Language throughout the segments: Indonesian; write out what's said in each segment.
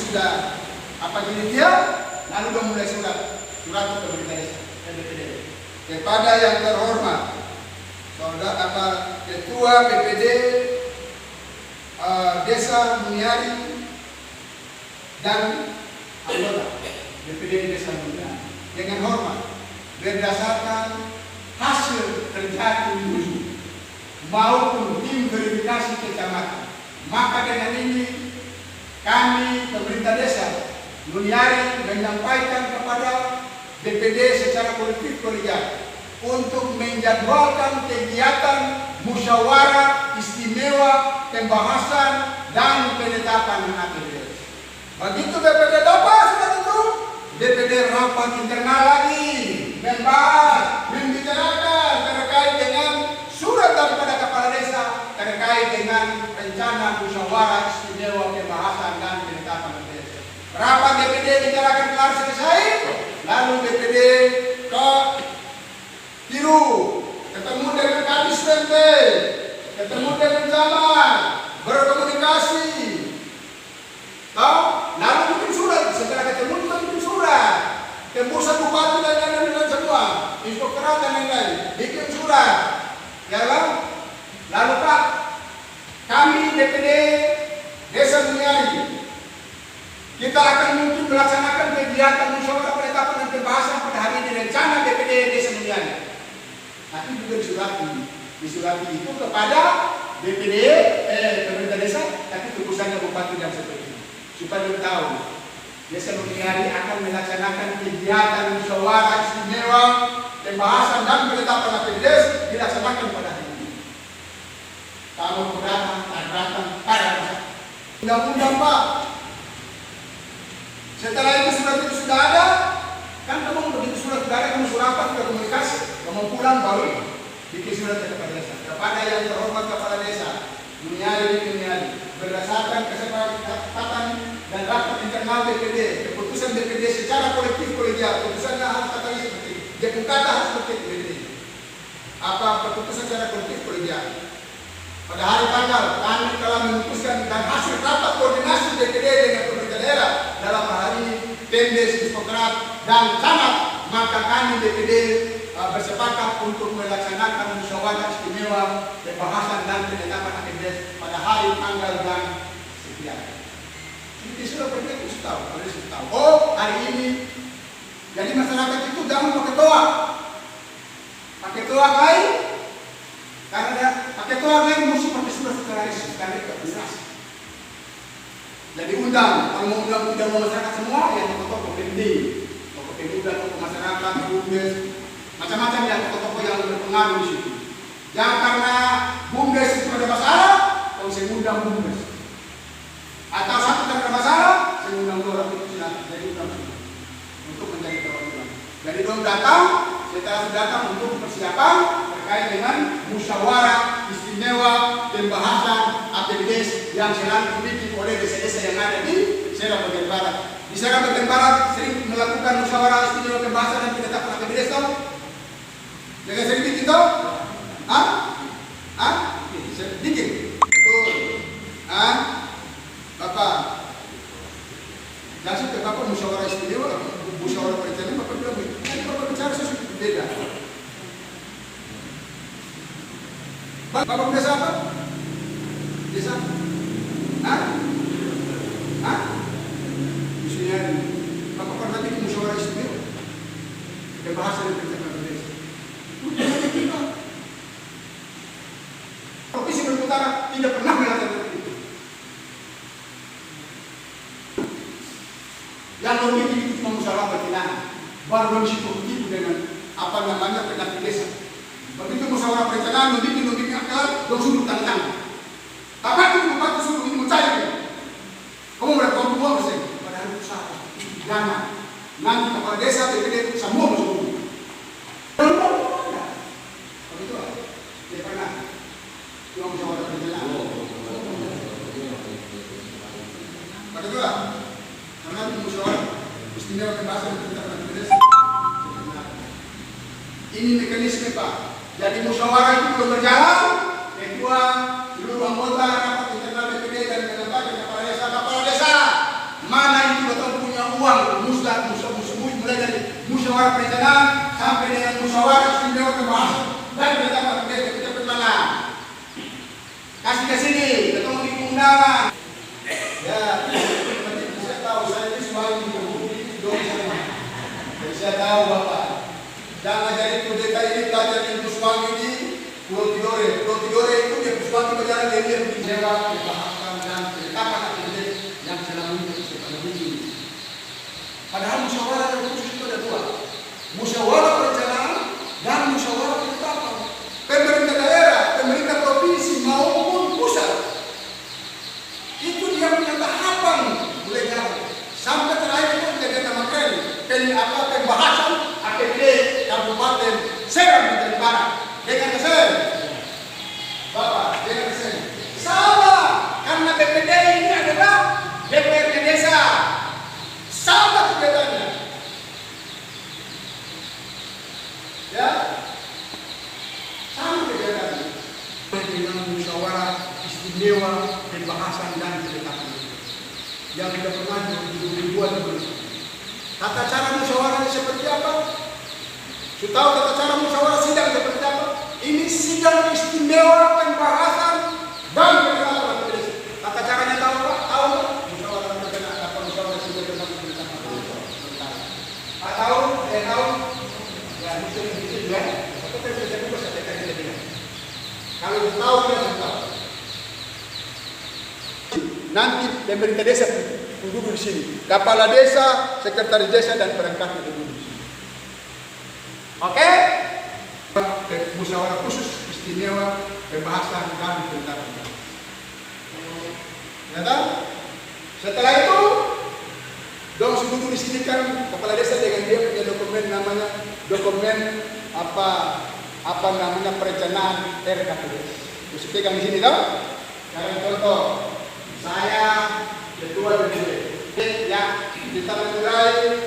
sudah apa jadi dia, lalu dia mulai surat ke pemerintah desa DPD kepada yang terhormat saudara ketua PPD Desa Muniari dan anggota DPD Desa Muniari dengan hormat berdasarkan hasil kerja tim maupun tim verifikasi kecamatan. Maka dengan ini kami pemerintah desa Muniari menyampaikan kepada DPD secara kolektif kolegial untuk menjadwalkan kegiatan musyawarah istimewa pembahasan dan penetapan APBD. Begitu DPD dapat sudah itu, DPD rapat internal lagi membahas, membicarakan terkait dengan surat daripada kepala desa terkait dengan rencana musyawarah istimewa pembahasan dan penetapan APBD. Rapat DPD bicarakan kelar selesai, lalu DPD ke Biru, ketemu dengan Kadis PMP, ketemu dengan Camat, berkomunikasi. Lalu bikin surat, setelah ketemu kita bikin surat. Tembusan bupati dan lain-lain semua, inspektorat dan lain-lain, bikin surat. Ya kan? Lalu Pak, kami DPD Desa Muniari, kita akan mungkin melaksanakan kegiatan musyawarah penetapan dan pembahasan pada hari ini rencana DPD Desa Muniari. Tapi juga disurati itu kepada DPD pemerintah desa, tapi tebusannya bupati dan seterusnya. Supaya dia tahu Desa Muniari akan melaksanakan kegiatan musyawarah istimewa pembahasan dan penetapan APBD dilaksanakan pada hari ini. Kalau datang, undang-undang Pak. Setelah itu surat itu sudah ada, kan kamu begitu surat sudah ada, kamu surapan, sudah komunikasi, kamu pulang baru bikin surat ke kepala desa. Kepada yang terhormat kepala desa Muniari berdasarkan kesepakatan dan rapat internal DPD, keputusan DPD secara kolektif kolegial, keputusannya harus katanya seperti ini. Dia pun kata harus seperti DPD. Apa keputusan secara kolektif kolegial? Pada hari tanggal kami telah memutuskan dan hasil rapat koordinasi DPD dengan pemerintah daerah dalam hari Pemdes, Inspektorat dan Camat, maka kami DPD bersepakat untuk melaksanakan musyawarah istimewa pembahasan dan penetapan APBD pada hari tanggal dan sekian. Jadi sudah pergi itu tahu. Oh hari ini, jadi masyarakat itu jangan pakai toa. Pakai toa lain, karena pakai toa lain mesti pakai surat secara resmi karena itu administrasi. Jadi undang, kalau mau undang masyarakat semua, ya toko-toko pending, toko pemuda, toko masyarakat, bumdes, macam-macam ya toko-toko yang berpengaruh di situ. Jangan karena bumdes itu ada masalah, kalau saya undang bumdes. Atau satu tak ada masalah, saya undang dua orang itu silakan. Jadi undang semua untuk menjadi perwakilan. Jadi dong datang, setelah datang untuk persiapan terkait dengan musyawarah istimewa pembahasan APBD yang selalu dibikin oleh desa-desa yang ada di Serang bagian barat. Di Serang bagian barat sering melakukan musyawarah istimewa pembahasan dan penetapan APBD tahu? Jangan sering bikin tahu? Bikin. Betul. Bapak, langsung ke Bapak musyawarah istimewa, musyawarah perencanaan, Bapak bilang begini, Bapak bicara sesuatu berbeda. Bapak desa apa? Desa? Misalnya, Bapak pernah bikin musyawarah istimewa? Pembahasan dan penetapan desa. Udah kita. Provinsi Maluku Utara tidak pernah melakukan itu. Yang lebih itu cuma musyawarah pertindahan. Baru di situ begitu dengan apa namanya pendamping desa. Begitu musyawarah perencanaan, lebih akal, dong suruh tantang. Tapi itu bupati suruh ini mencari. Kamu berapa uang bersih? Padahal usaha, dana. Nanti kepala desa, DPD, semua musuh. Begitu lah. Dia pernah. Cuma musyawarah perencanaan. Begitu lah. Karena itu musyawarah istimewa pembahasan tentang APBD. Ini mekanisme Pak. Jadi musyawarah itu belum berjalan. Ketua, seluruh anggota rapat internal DPD dan kepala desa mana musyawarah perencanaan sampai dengan musyawarah istimewa pembahasan dan penetapan kita mana. Kasih ke sini, ketemu di undangan. Ya, saya tahu saya ini sebagai pengemudi dong saya. Jadi saya tahu Bapak. Jangan jadi kudeta ini belajar di Puswangi di Pulau Tidore. Pulau Tidore itu dia Puswangi berjalan dia menyewa, dibahaskan dan penetapan aktivitas yang selama ini disebut begini. Padahal musyawarah yang khusus itu ada dua. Musyawarah perencanaan dan musyawarah penetapan. Pemerintah daerah, pemerintah provinsi maupun pusat itu dia punya tahapan mulai sampai terakhir itu menjadi nama pembahasan APBD Kabupaten Serang Banten Barat dengan kesen. Bapak dengan kesen. Sama karena BPD ini adalah DPRD desa. Sama kegiatannya. Ya. Sama kegiatannya. Dengan musyawarah istimewa pembahasan dan penetapan yang kita pernah dibuat dulu. Tata cara musyawarah seperti apa? Sudah tahu tata cara musyawarah sidang seperti apa? Ini sidang istimewa pembahasan dan penetapan. Tata caranya tahu Pak? Tahu Pak? Musyawarah penetapan apa musyawarah sidang penetapan? Pak tahu? Tahu? Ya mesti begitu ya. Tapi saya bisa juga saya tanya dia. Kalau tahu dia tahu. Nanti pemerintah desa duduk di sini. Kepala desa, sekretaris desa dan perangkatnya duduk di sini. Oke? Musyawarah khusus istimewa pembahasan dan penetapan. Ya tahu? Setelah itu, dong duduk di sini kan kepala desa dengan dia punya dokumen namanya dokumen apa namanya perencanaan RKPDes. Terus pegang di sini tahu? Sekarang contoh. Saya ketua DPD yang kita mulai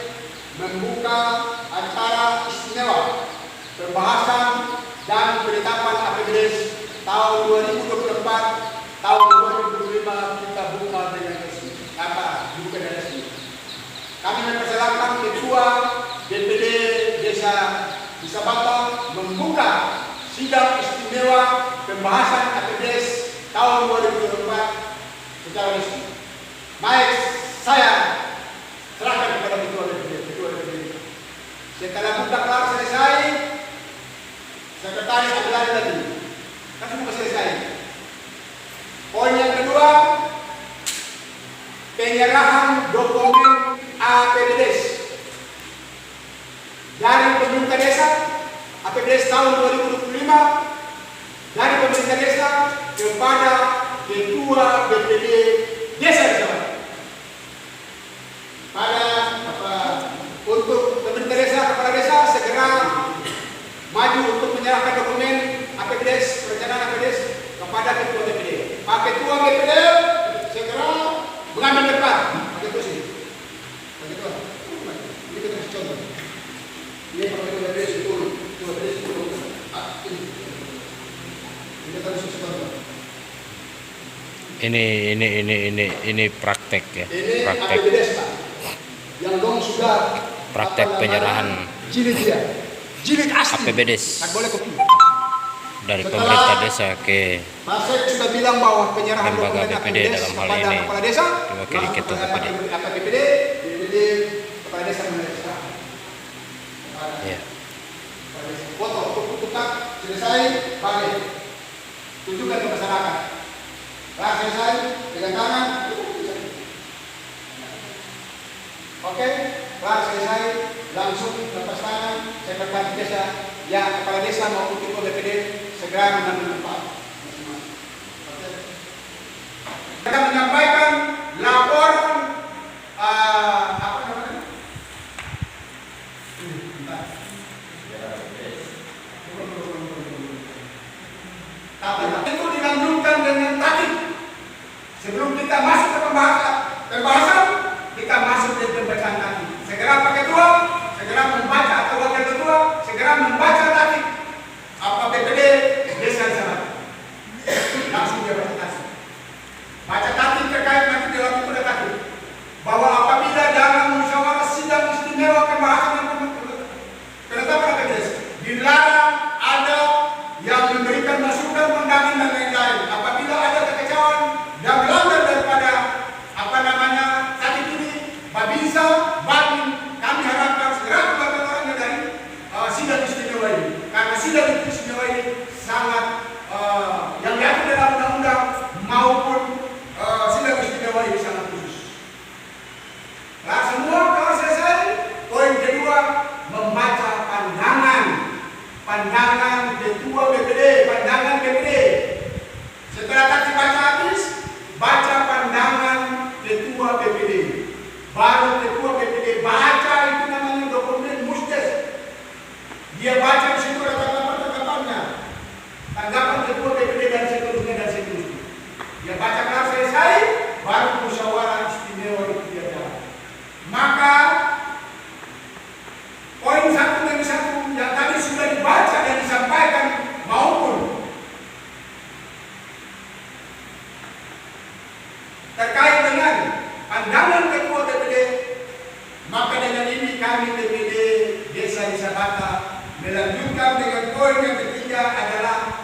membuka acara istimewa pembahasan dan penetapan APBD tahun 2024 tahun 2025 kita buka dengan resmi. Buka dengan resmi. Kami mempersilahkan ketua DPD Desa Batam membuka sidang istimewa pembahasan APBD tahun 2024 secara resmi. Baik, saya serahkan kepada ketua DPD. Setelah buka kelar selesai, sekretaris adalah tadi. Kan sudah selesai. Poin yang kedua, penyerahan dokumen APBD dari pemerintah desa APBD tahun 2025 dari pemerintah desa kepada ketua BPD desa Jawa. Untuk pemerintah desa, kepala desa segera maju untuk menyerahkan dokumen APBD, perencanaan APBD kepada ketua BPD. Pak ketua BPD segera mengambil tempat. Pak ketua sini. Pak ketua. Ini kita kasih contoh. Ini Pak ketua BPD 10. Ketua BPD 10. Ini kita kasih contoh. Ini praktek ya. Ini praktek APBD yang dong sudah praktek penyerahan jilid asli APBD boleh kopi dari pemerintah desa ke Saya sudah bilang bahwa penyerahan lembaga BPD dalam hal ini kepala desa diwakili ketua BPD. BPD kepala desa menerima. Ya. Foto tukar selesai balik tunjukkan ke masyarakat. Setelah selesai dengan tangan. Oke, setelah selesai langsung lepas tangan sekretaris desa ya kepala desa maupun ketua BPD segera mengambil tempat. Kita menyampaikan laporan apa namanya? Itu dilanjutkan dengan tadi. Sebelum kita masuk ke pembahasan, kita masuk ke pembacaan tadi. Segera Pak Ketua, segera membaca atau Wakil Ketua, segera membaca tadi apa BPD desa sana. Langsung dia baca tadi. Baca tadi terkait nanti dalam itu tadi bahwa apabila dalam musyawarah sidang istimewa pembahasan dan pandangan ketua DPD, maka dengan ini kami DPD Desa Sabata melanjutkan dengan poin yang ketiga adalah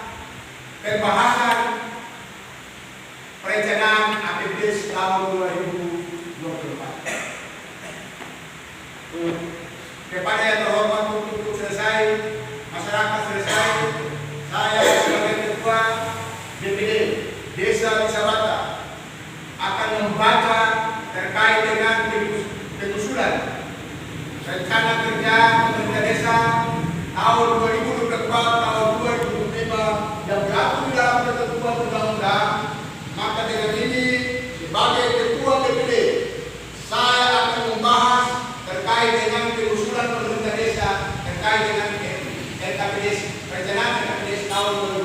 pembahasan perencanaan APBD tahun 2024. Kepada yang terhormat untuk selesai, masyarakat selesai, saya sebagai ketua DPD Desa Sabata akan membaca terkait dengan pengusulan rencana kerja pemerintah desa tahun 2024 tahun 2025 yang berlaku di dalam ketentuan undang-undang. Maka dengan ini sebagai ketua DPD saya akan membahas terkait dengan pengusulan pemerintah desa terkait dengan RKPD perencanaan RKPD tahun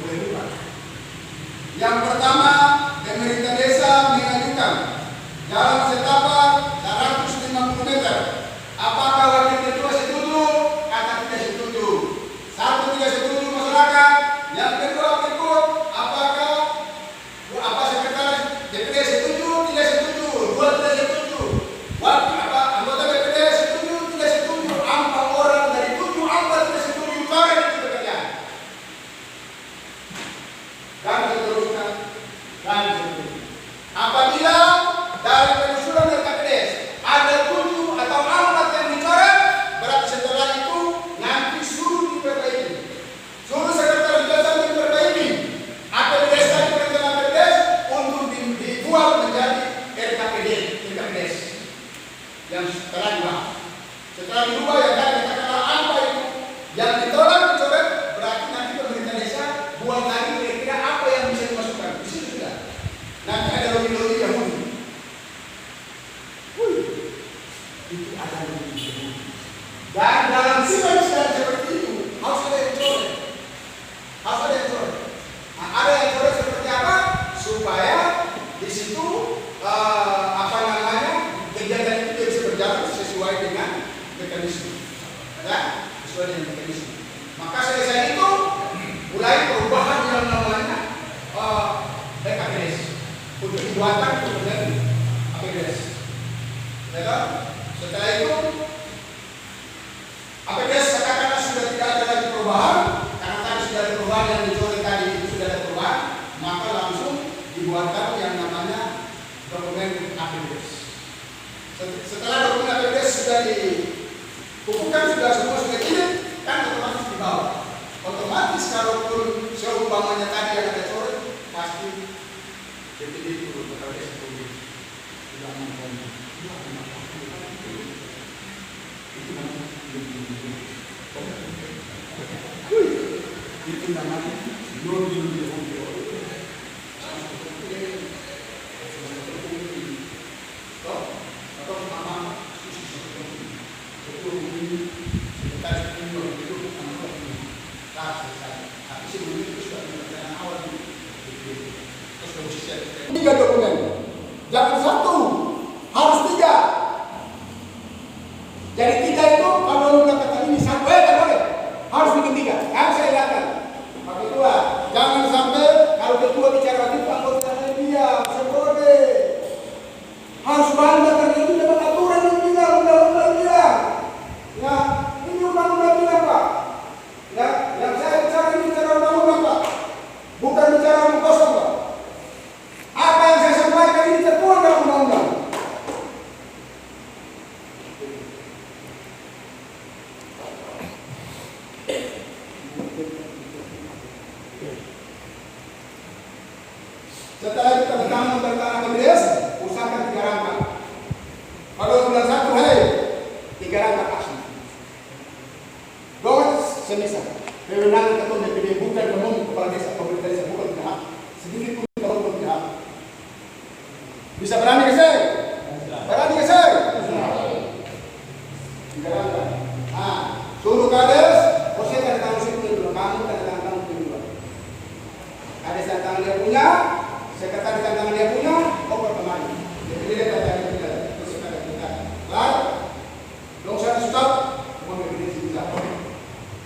2024-2025. Yang pertama, pemerintah desa mengajukan jalan setapak 150 meter. Apakah wakil ketua setuju? Kata tidak setuju. Satu, tidak setuju masyarakat. Yang kedua berikut, apakah sekretaris DPD setuju? Tidak setuju. Dua, tidak setuju. Anggota DPD setuju? Tidak setuju. 4 orang dari 7, 4 tidak setuju. Coret itu pekerjaan. Dan seterusnya. Dan seterusnya. Apabila dari pengusulan RKPD ada 7 atau 4 yang dicoret, berarti setelah itu nanti suruh diperbaiki. Suruh sekretaris desa diperbaiki. APBD di perencanaan APBD untuk dibuat menjadi RKPD yang setelah dibahas. Setelah diubah yang tadi katakanlah apa itu yang ditolak dicoret, berarti nanti pemerintah desa buat lagi kira-kira apa yang bisa dimasukkan. Di situ sudah. Nanti ada lobby-lobby yang muncul. Itu ada lobby. Dan dalam sidang-sidang seperti itu harus ada yang coret. Harus ada yang coret. Nah, ada yang coret seperti apa? Supaya di situ kegiatan itu bisa berjalan sesuai dengan mekanisme. Ya, sesuai dengan mekanisme. Maka selesai itu mulai perubahan yang namanya RKPD untuk dibuatkan untuk menjadi APBD. Setelah itu APBD katakanlah sudah tidak ada lagi perubahan, karena tadi sudah ada perubahan yang dicoret tadi itu sudah ada perubahan, maka langsung dibuatkan yang namanya dokumen APBD. Setelah dokumen APBD sudah dikumpulkan, sudah semua sudah kirim, kan otomatis dibawa. Otomatis kalaupun seumpamanya tadi yang ada coret, pasti DPD itu bekerja seperti tidak mampu. Itu namanya lobby. Tiga dokumen, jangan satu, harus 3. Jadi 3 itu kalau mengatakan ini satu boleh, harus bikin 3. Kan saya ingatkan, Pak Ketua, jangan sampai kalau ketua bicara itu anggota dia, boleh. Harus bangga karena itu dapat aturan yang bilang, undang-undang bilang. Ya, ini undang-undang bilang Pak. Ya, yang saya bicara ini bicara undang-undang Pak, bukan bicara omong kosong Pak. Apa yang saya sampaikan ini tertuang dalam undang-undang. Setelah kita bertanggung tentang APBD, usahakan 3 rangka. Kalau bulan 1, 3 rangka aksi. Goals semisal. Kewenangan ketua DPD bukan ngomong kepala desa, pemerintah desa bukan tidak. Sedikit pun kalau tidak. Bisa berani ke saya? Berani ke saya? 3 rangka. Nah, suruh kades, saya tanda tangan situ dulu. Kamu tanda tangan dulu. Kades tanda tangan dia punya. Sekretaris tantangan dia punya, pertemanan. Jadi dia tantangan kita, terus kita. Kelar, dong saya stop, mau berdiri bisa.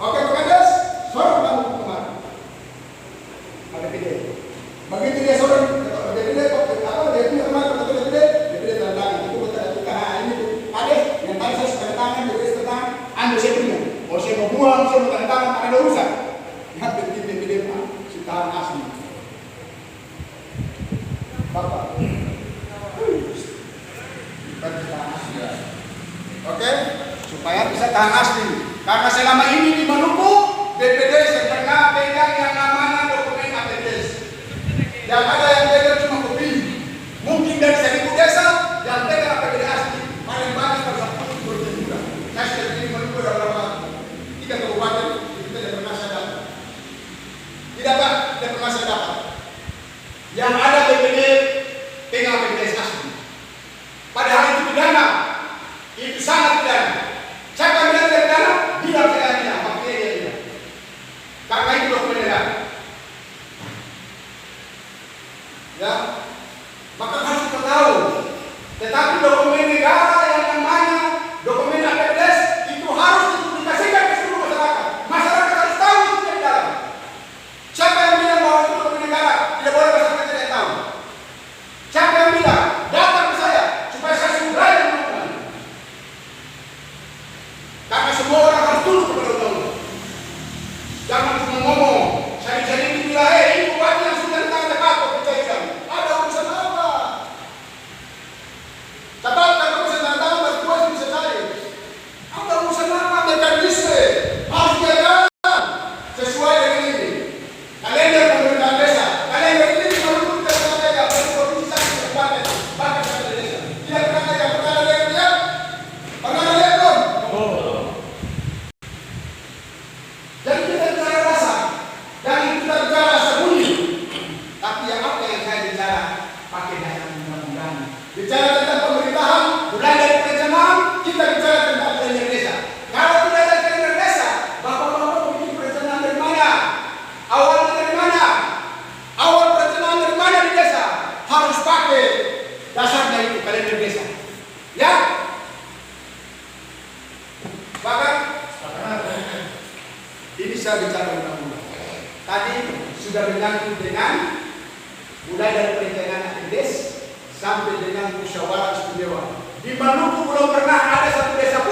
Oke, Pak Kades, sorong kamu kemarin. APBD. Begitu dia sorong, DPD supaya bisa tahan asli. Karena selama ini di Maluku BPDS yang pernah pegang yang namanya dokumen APDS. Yang ada yang pegang cuma kopi. Mungkin dari 1.000 desa yang pegang APD asli paling banyak pada 10 juga. Saya sudah di Maluku ada berapa? 3 kabupaten itu tidak pernah saya dapat. Tidak Pak, tidak pernah saya dapat. Yang ada BPD pegang APDS asli. Padahal itu pidana. Itu sangat pidana. Siapa yang bilang tidak pidana? Bilang saya tidak, makanya dia bilang. Karena itu dokumen negara. Ya, maka harus kita tahu. Tetapi dokumen negara yang namanya dokumen APDS itu harus dipublikasikan ke seluruh masyarakat. Masyarakat harus tahu itu di dalam. Siapa yang bilang bahwa itu dokumen negara? Tidak boleh masyarakat tidak tahu. Siapa yang bilang? Datang ke saya supaya saya sudah yang melakukan. Karena semua orang harus tunduk kepada undang-undang. Jangan cuma ngomong. Saya bilang, ini bupati yang sudah ditangkap apa percaya. Ada urusan apa? Cepat kalau bisa datang berkuasa bisa cari. Ada urusan apa? Mekanisme harus dijalankan sesuai dengan ini. Kalender pemerintahan desa. Kalender ini Maluku tidak pernah ada provinsi satu kabupaten bahkan satu desa. Tidak pernah ada. Pernah ada yang lihat? Pernah ada lihat belum? Jadi kita bicara rasa, jangan kita bicara rasa bunyi. Tapi yang apa yang saya bicara pakai dasar undang-undang. Bicara tentang pemerintahan, mulai dari perencanaan, kita bicara tentang kalender desa. Kalau tidak ada kalender desa, bapak-bapak memiliki perencanaan dari mana? Awalnya dari mana? Awal perencanaan dari mana di desa? Harus pakai dasarnya itu kalender desa. Ya? Bahkan ini saya bicara undang-undang. Tadi sudah menyangkut dengan mulai dari perencanaan APDS sampai dengan musyawarah istimewa. Di Maluku belum pernah ada satu desa